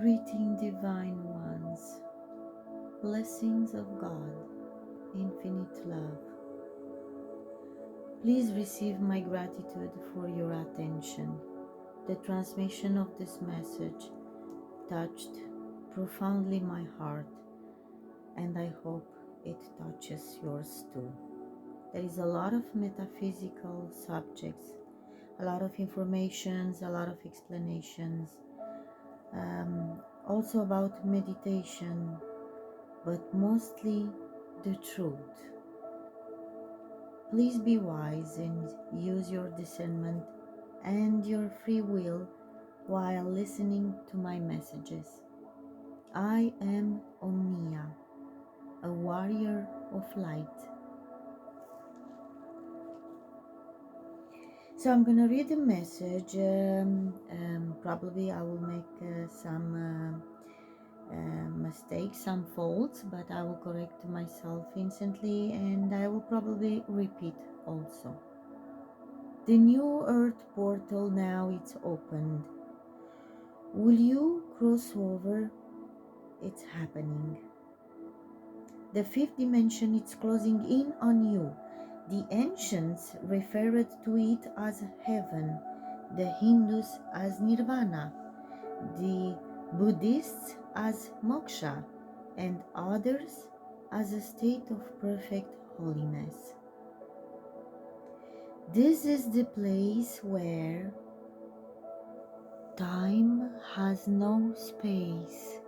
Greeting, divine ones, blessings of God, infinite love. Please receive my gratitude for your attention. The transmission of this message touched profoundly my heart, and I hope it touches yours too. There is a lot of metaphysical subjects, a lot of informations, a lot of explanations, also about meditation, but mostly the truth. Please be wise and use your discernment and your free will while listening to my messages. I am OMNIA, a warrior of light. So I'm gonna read the message. Probably I will make some mistakes, some faults, but I will correct myself instantly, and I will probably repeat also. The new earth portal now it's opened. Will you cross over? It's happening. The fifth dimension is closing in on you. The ancients referred to it as heaven, the Hindus as nirvana, the Buddhists as moksha, and others as a state of perfect holiness. This is the place where time has no space.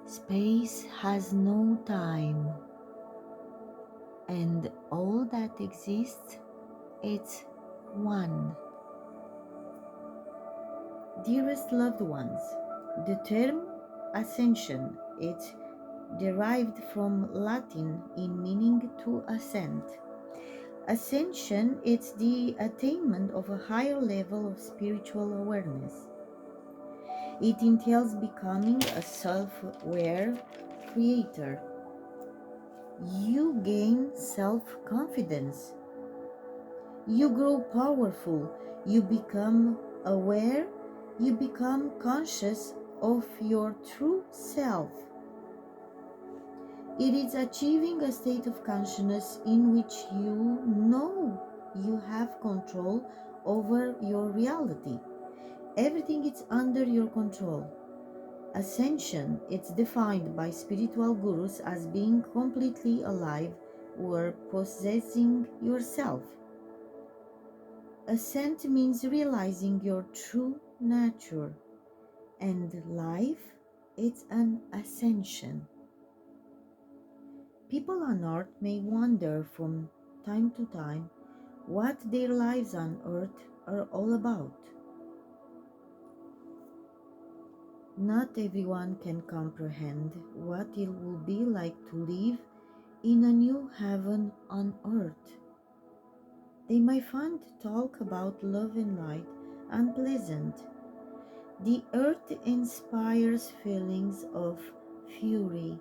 Space has no time. And all that exists, it's one. Dearest loved ones, the term ascension, it's derived from Latin in meaning to ascend. Ascension, it's the attainment of a higher level of spiritual awareness. It entails becoming a self-aware creator. You gain self-confidence. You grow powerful. You become aware. You become conscious of your true self. It is achieving a state of consciousness in which you know you have control over your reality. Everything is under your control. Ascension, it's defined by spiritual gurus as being completely alive or possessing yourself. Ascent means realizing your true nature, and life, it's an ascension. People on earth may wonder from time to time what their lives on earth are all about. Not everyone can comprehend what it will be like to live in a new heaven on earth. They might find talk about love and light unpleasant. The earth inspires feelings of fury,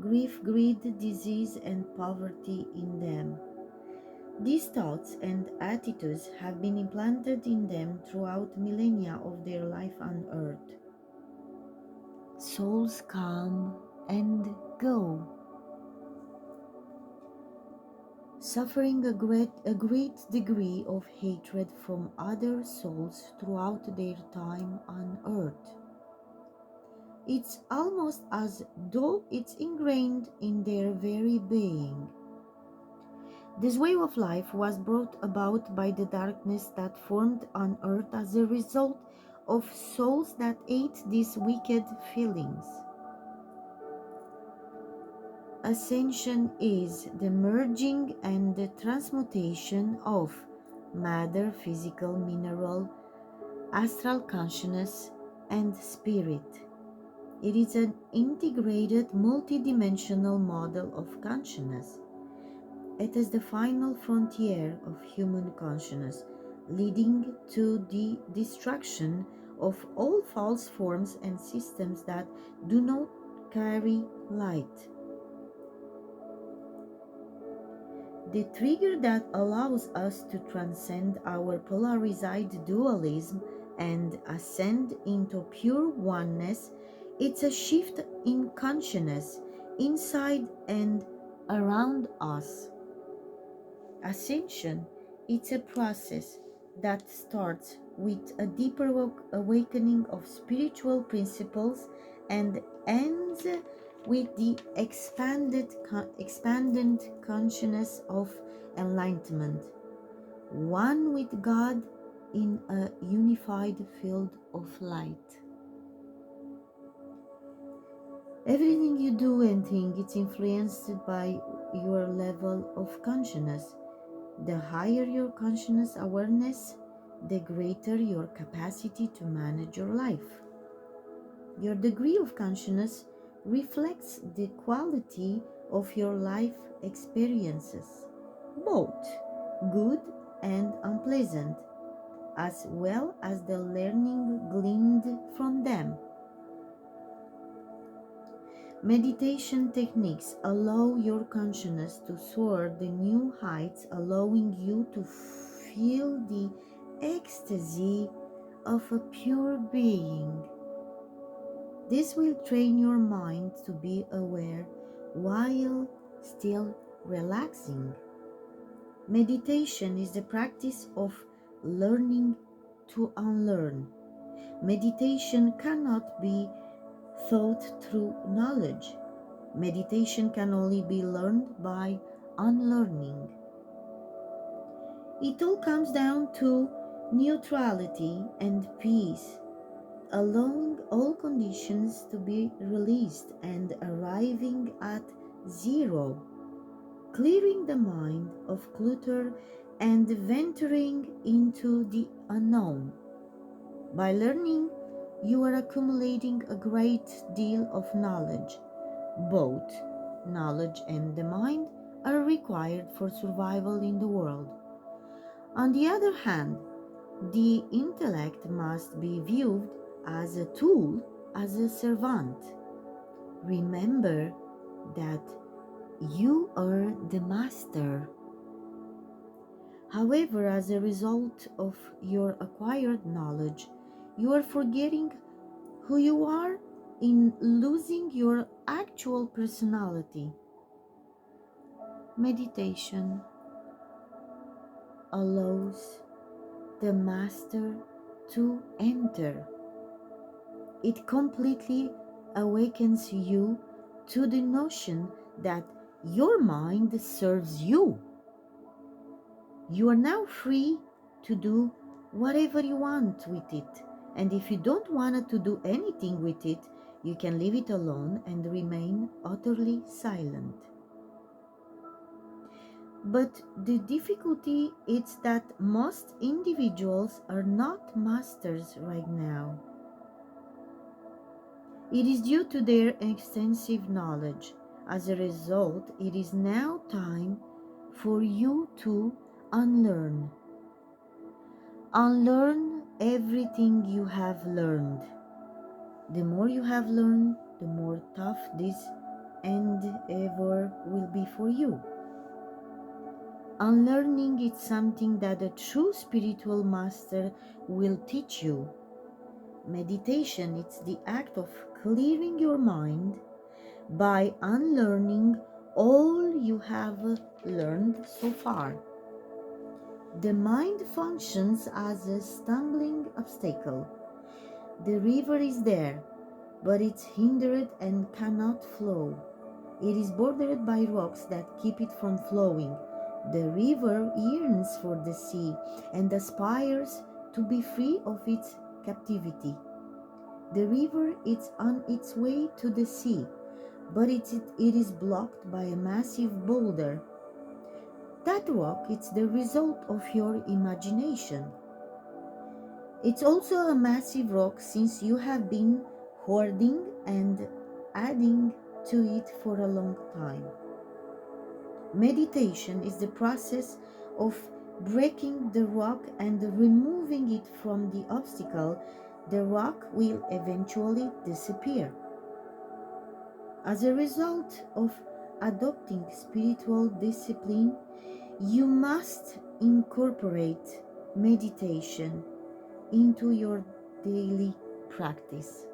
grief, greed, disease, and poverty in them. These thoughts and attitudes have been implanted in them throughout millennia of their life on earth. Souls come and go, suffering a great degree of hatred from other souls throughout their time on earth. It's almost as though it's ingrained in their very being. This way of life was brought about by the darkness that formed on earth as a result of souls that ate these wicked feelings. Ascension is the merging and the transmutation of matter, physical, mineral, astral consciousness, and spirit. It is an integrated, multidimensional model of consciousness. It is the final frontier of human consciousness, leading to the destruction of all false forms and systems that do not carry light. The trigger that allows us to transcend our polarized dualism and ascend into pure oneness, it's a shift in consciousness inside and around us. Ascension, it's a process that starts with a deeper awakening of spiritual principles and ends with the expanded consciousness of enlightenment, one with God in a unified field of light. Everything you do and think is influenced by your level of consciousness. The higher your consciousness awareness, the greater your capacity to manage your life. Your degree of consciousness reflects the quality of your life experiences, both good and unpleasant, as well as the learning gleaned from them. Meditation techniques allow your consciousness to soar the new heights, allowing you to feel the ecstasy of a pure being. This will train your mind to be aware while still relaxing. Meditation is the practice of learning to unlearn. Meditation cannot be thought through knowledge. Meditation can only be learned by unlearning. It all comes down to neutrality and peace, allowing all conditions to be released and arriving at zero, clearing the mind of clutter and venturing into the unknown. By learning, you are accumulating a great deal of knowledge. Both knowledge and the mind are required for survival in the world. On the other hand, the intellect must be viewed as a tool, as a servant. Remember that you are the master. However, as a result of your acquired knowledge, you are forgetting who you are in losing your actual personality. Meditation allows the master to enter. It completely awakens you to the notion that your mind serves you. You are now free to do whatever you want with it, and if you don't want to do anything with it, you can leave it alone and remain utterly silent. But the difficulty is that most individuals are not masters right now. It is due to their extensive knowledge. As a result, it is now time for you to unlearn. Unlearn everything you have learned. The more you have learned, the more tough this endeavor will be for you. Unlearning is something that a true spiritual master will teach you. Meditation is the act of clearing your mind by unlearning all you have learned so far. The mind functions as a stumbling obstacle. The river is there, but it's hindered and cannot flow. It is bordered by rocks that keep it from flowing. The river yearns for the sea and aspires to be free of its captivity. The river is on its way to the sea, but it is blocked by a massive boulder. That rock is the result of your imagination. It's also a massive rock since you have been hoarding and adding to it for a long time. Meditation is the process of breaking the rock and removing it from the obstacle. The rock will eventually disappear. As a result of adopting spiritual discipline, you must incorporate meditation into your daily practice.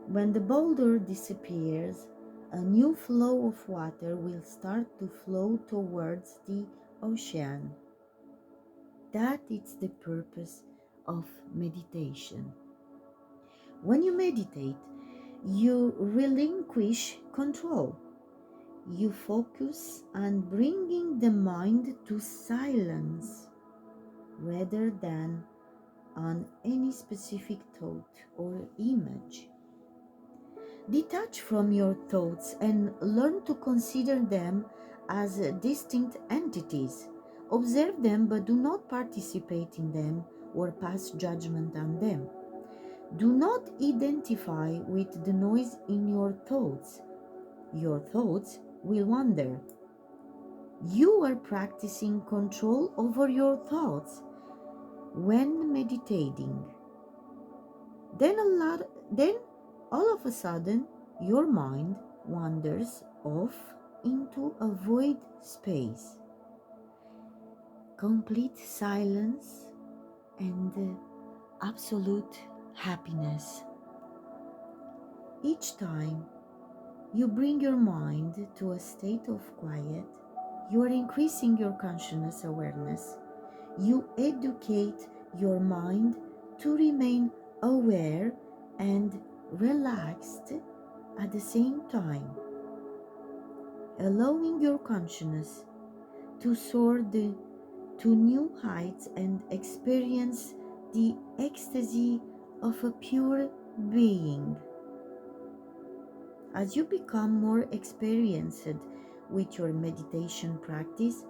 When the boulder disappears, a new flow of water will start to flow towards the ocean. That is the purpose of meditation. When you meditate, you relinquish control. You focus on bringing the mind to silence rather than on any specific thought or image. Detach from your thoughts and learn to consider them as distinct entities. Observe them but do not participate in them or pass judgment on them. Do not identify with the noise in your thoughts. Your thoughts will wander. You are practicing control over your thoughts when meditating. Then all of a sudden your mind wanders off into a void space. Complete silence and absolute happiness. Each time you bring your mind to a state of quiet, you are increasing your consciousness awareness. You educate your mind to remain aware and relaxed at the same time, allowing your consciousness to soar to new heights and experience the ecstasy of a pure being. As you become more experienced with your meditation practice,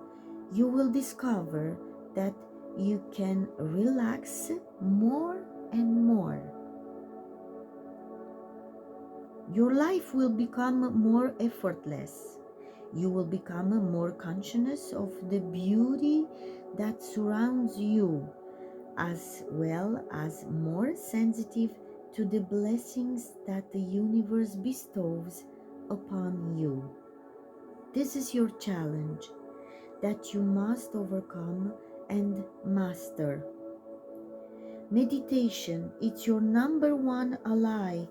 you will discover that you can relax more and more. Your life will become more effortless. You will become more conscious of the beauty that surrounds you, as well as more sensitive to the blessings that the universe bestows upon you. This is your challenge that you must overcome and master. Meditation is your number one ally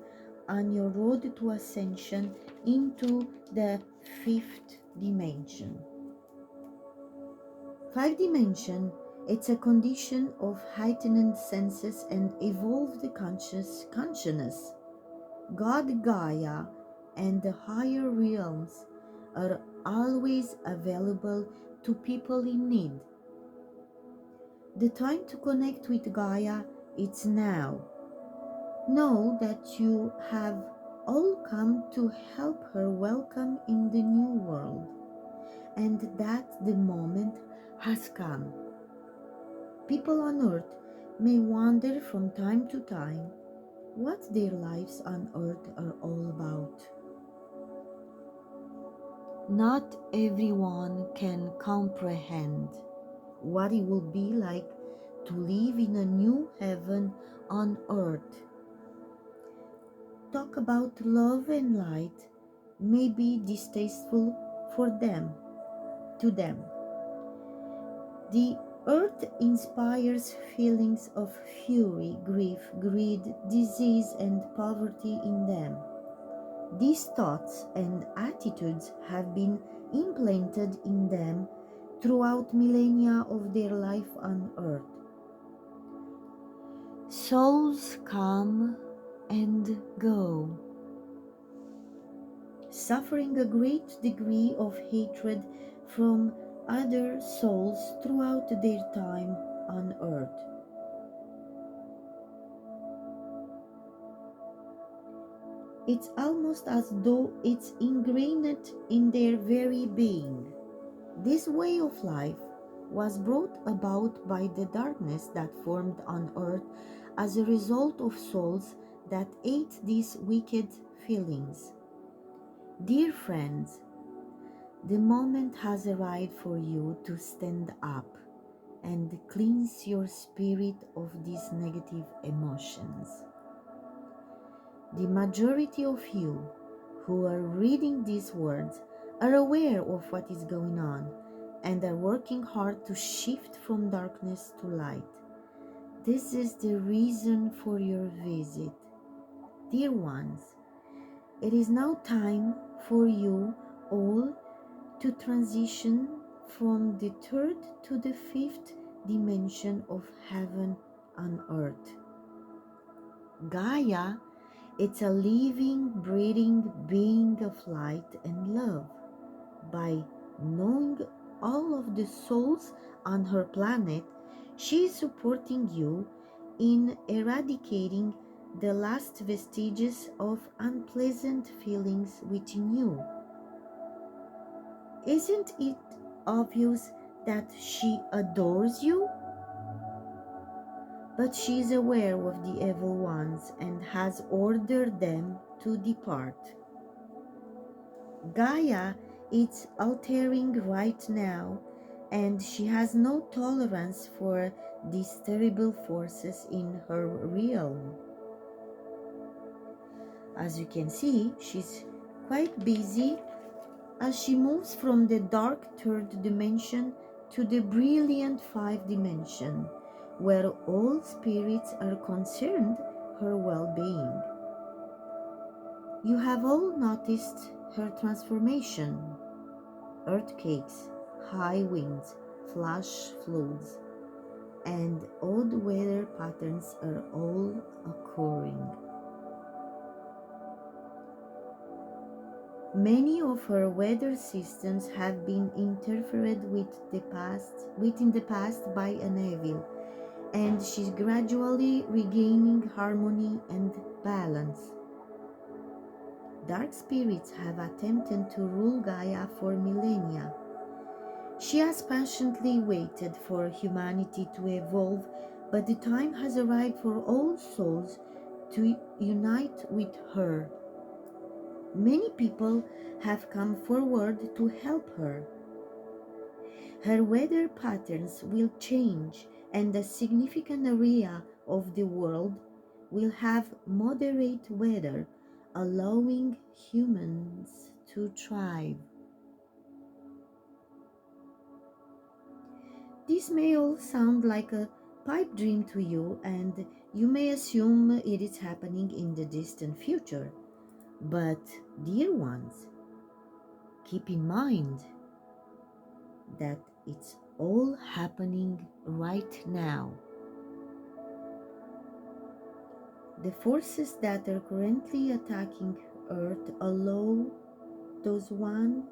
on your road to ascension into the fifth dimension. Five dimension, it's a condition of heightened senses and evolved consciousness. God, Gaia, and the higher realms are always available to people in need. The time to connect with Gaia is now. Know that you have all come to help her welcome in the new world, and that the moment has come. People on earth may wonder from time to time what their lives on earth are all about. Not everyone can comprehend what it will be like to live in a new heaven on earth. Talk about love and light may be distasteful to them. The earth inspires feelings of fury, grief, greed, disease, and poverty in them. These thoughts and attitudes have been implanted in them throughout millennia of their life on earth. Souls come and go, suffering a great degree of hatred from other souls throughout their time on earth. It's almost as though it's ingrained in their very being. This way of life was brought about by the darkness that formed on earth as a result of souls that ate these wicked feelings. Dear friends, the moment has arrived for you to stand up and cleanse your spirit of these negative emotions. The majority of you who are reading these words are aware of what is going on and are working hard to shift from darkness to light. This is the reason for your visit. Dear ones, it is now time for you all to transition from the third to the fifth dimension of heaven and earth. Gaia, it's a living, breathing being of light and love. By knowing all of the souls on her planet, she is supporting you in eradicating the last vestiges of unpleasant feelings within you. Isn't it obvious that she adores you? But she is aware of the evil ones and has ordered them to depart. Gaia is altering right now, and she has no tolerance for these terrible forces in her realm. As you can see, she's quite busy as she moves from the dark third dimension to the brilliant fifth dimension, where all spirits are concerned her well-being. You have all noticed her transformation. Earthquakes, high winds, flash floods, and odd weather patterns are all occurring. Many of her weather systems have been interfered with in the past by an evil, and she's gradually regaining harmony and balance. Dark spirits have attempted to rule Gaia for millennia. She has patiently waited for humanity to evolve, but the time has arrived for all souls to unite with her. Many people have come forward to help her. Her weather patterns will change, and a significant area of the world will have moderate weather, allowing humans to thrive. This may all sound like a pipe dream to you, and you may assume it is happening in the distant future. But, dear ones, keep in mind that it's all happening right now. The forces that are currently attacking Earth allow those one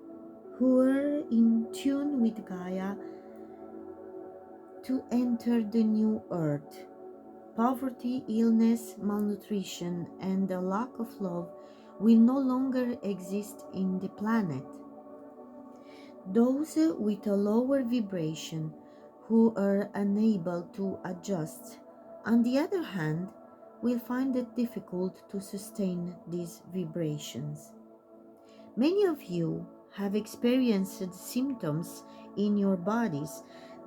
who are in tune with Gaia to enter the new Earth. Poverty, illness, malnutrition, and a lack of love will no longer exist in the planet. Those with a lower vibration who are unable to adjust, on the other hand, will find it difficult to sustain these vibrations. Many of you have experienced symptoms in your bodies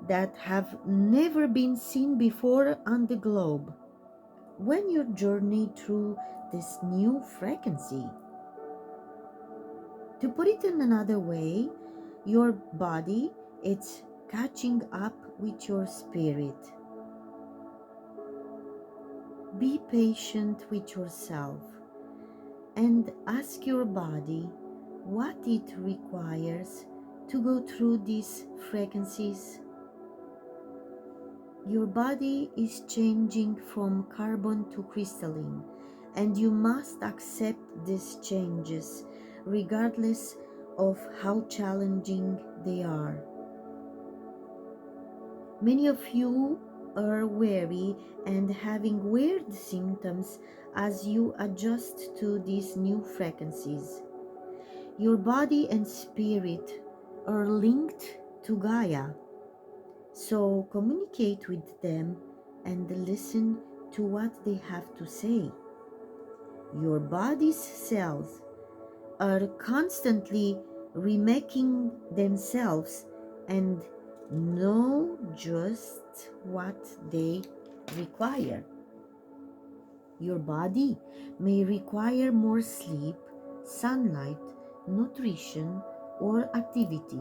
that have never been seen before on the globe. When you journey through this new frequency, to put it in another way, your body is catching up with your spirit. Be patient with yourself and ask your body what it requires to go through these frequencies. Your body is changing from carbon to crystalline, and you must accept these changes regardless of how challenging they are. Many of you are weary and having weird symptoms as you adjust to these new frequencies. Your body and spirit are linked to Gaia, so communicate with them and listen to what they have to say. Your body's cells are constantly remaking themselves and know just what they require. Your body may require more sleep, sunlight, nutrition, or activity.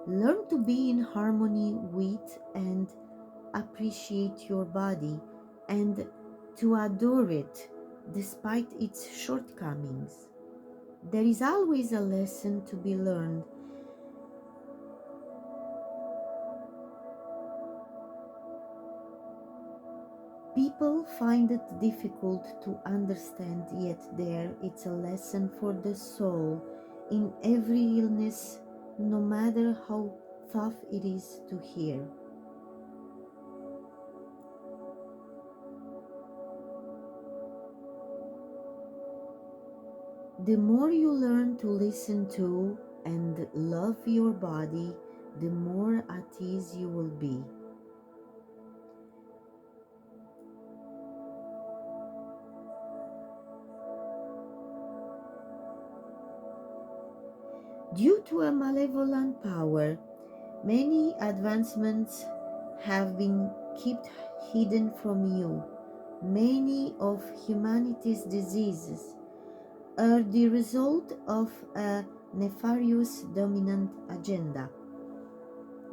Learn to be in harmony with and appreciate your body and to adore it despite its shortcomings. There is always a lesson to be learned. People find it difficult to understand, yet there it's a lesson for the soul in every illness, no matter how tough it is to hear. The more you learn to listen to and love your body, the more at ease you will be. Due to a malevolent power, many advancements have been kept hidden from you. Many of humanity's diseases are the result of a nefarious dominant agenda.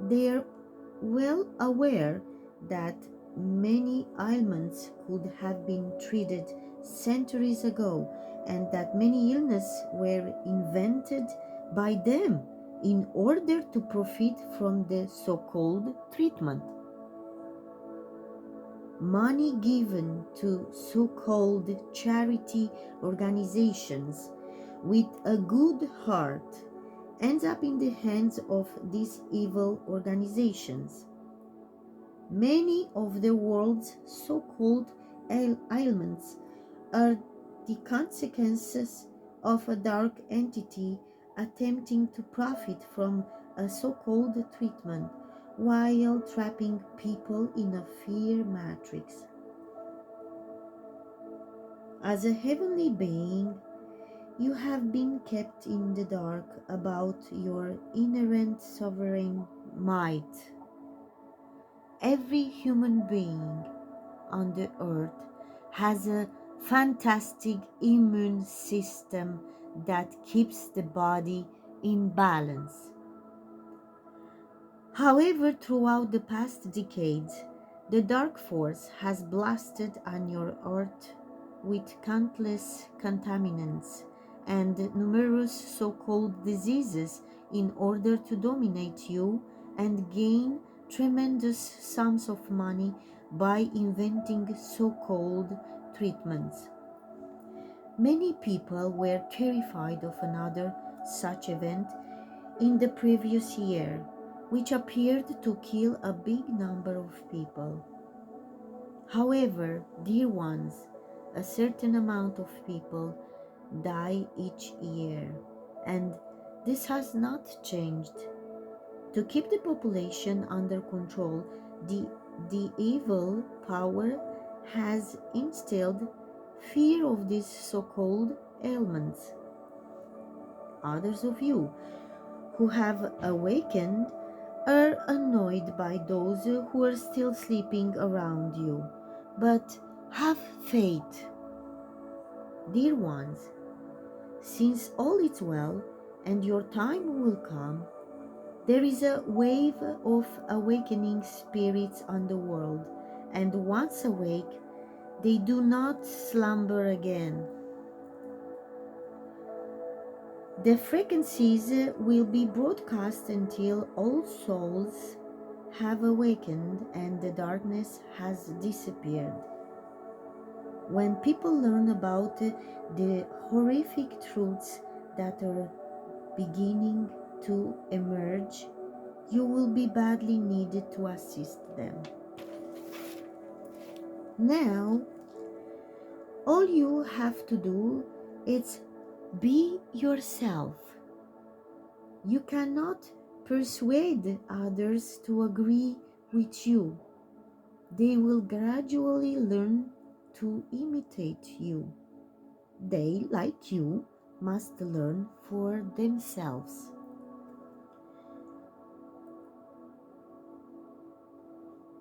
They are well aware that many ailments could have been treated centuries ago and that many illnesses were invented by them in order to profit from the so-called treatment. Money given to so-called charity organizations with a good heart ends up in the hands of these evil organizations. Many of the world's so-called ailments are the consequences of a dark entity attempting to profit from a so-called treatment while trapping people in a fear matrix. As a heavenly being, you have been kept in the dark about your inherent sovereign might. Every human being on the earth has a fantastic immune system that keeps the body in balance. However, throughout the past decades, the dark force has blasted on your earth with countless contaminants and numerous so-called diseases in order to dominate you and gain tremendous sums of money by inventing so-called treatments. Many people were terrified of another such event in the previous year, which appeared to kill a big number of people. However, dear ones, a certain amount of people die each year, and this has not changed. To keep the population under control, the evil power has instilled fear of these so-called ailments. Others of you who have awakened are annoyed by those who are still sleeping around you. But have faith, dear ones, since all is well and your time will come. There is a wave of awakening spirits on the world, and once awake, they do not slumber again. The frequencies will be broadcast until all souls have awakened and the darkness has disappeared. When people learn about the horrific truths that are beginning to emerge, you will be badly needed to assist them. Now, all you have to do is be yourself. You cannot persuade others to agree with you. They will gradually learn to imitate you. They, like you, must learn for themselves.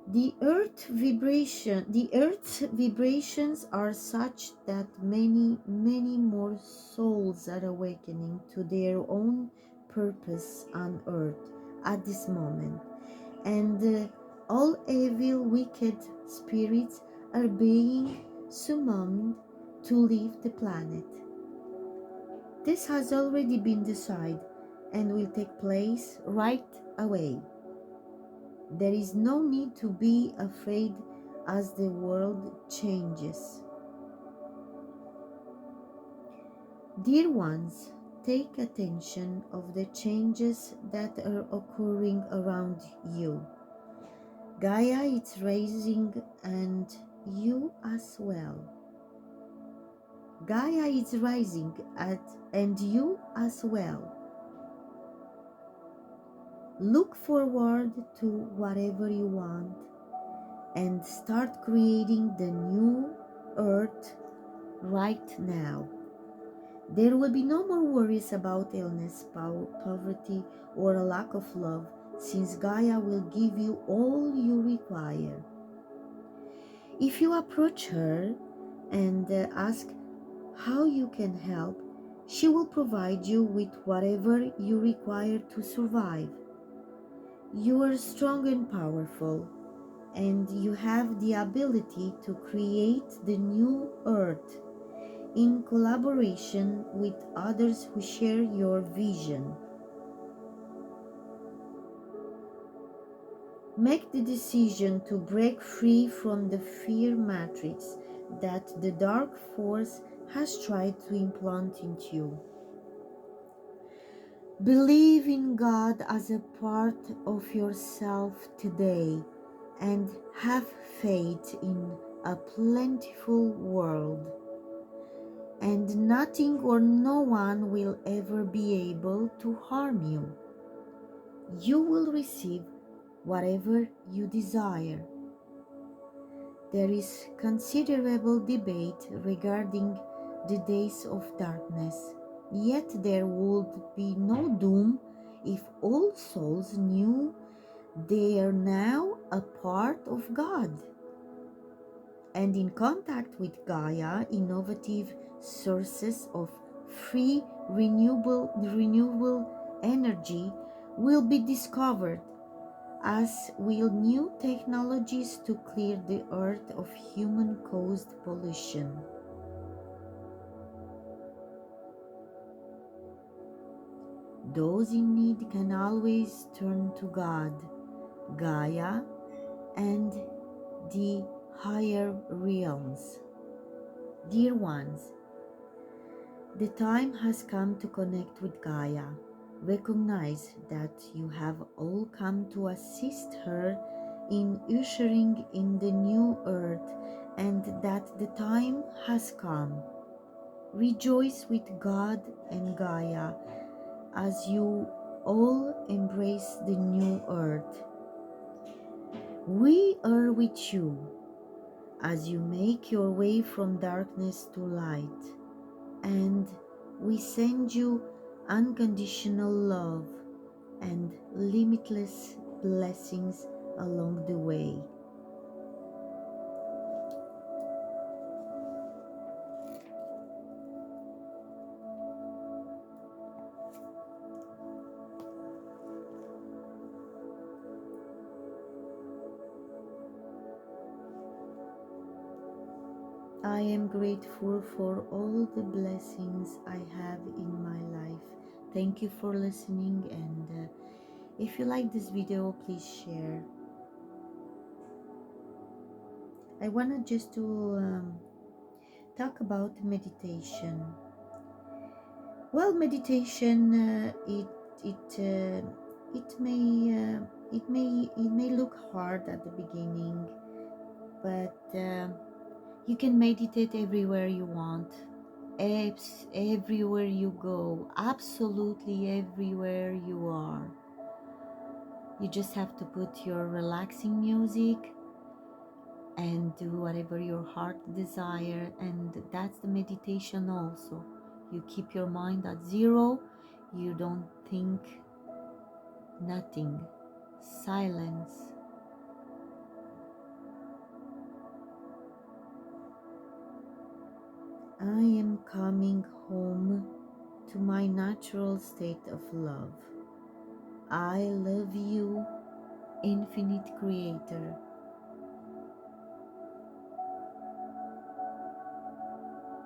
The Earth's vibrations are such that many more souls are awakening to their own purpose on Earth at this moment, and All evil, wicked spirits are being summoned to leave the planet. This has already been decided and will take place right away. There is no need to be afraid as the world changes. Dear ones, take attention of the changes that are occurring around you. Gaia is rising and you as well. Gaia is rising and you as well. Look forward to whatever you want and start creating the new earth right now. There will be no more worries about illness, poverty, or a lack of love, since Gaia will give you all you require. If you approach her and ask how you can help, she will provide you with whatever you require to survive. You are strong and powerful, and you have the ability to create the new earth in collaboration with others who share your vision. Make the decision to break free from the fear matrix that the dark force has tried to implant into you. Believe in God as a part of yourself today and have faith in a plentiful world. And nothing or no one will ever be able to harm you. You will receive whatever you desire. There is considerable debate regarding the days of darkness, yet there would be no doom if all souls knew they are now a part of God and in contact with Gaia. Innovative sources of free renewable energy will be discovered, as will new technologies to clear the earth of human-caused pollution. Those in need can always turn to God, Gaia, and the higher realms. Dear ones, the time has come to connect with Gaia. Recognize that you have all come to assist her in ushering in the new earth and that the time has come. Rejoice with God and Gaia as you all embrace the new earth. We are with you as you make your way from darkness to light, and we send you unconditional love and limitless blessings along the way. I am grateful for all the blessings I have in my life. Thank you for listening, and if you like this video, please share. I wanted just to talk about meditation. Well, meditation it may look hard at the beginning, but you can meditate everywhere you want, everywhere you go, absolutely everywhere you are. You just have to put your relaxing music and do whatever your heart desire, and that's the meditation also. You keep your mind at zero, you don't think nothing, silence. I am coming home to my natural state of love. I love you infinite creator,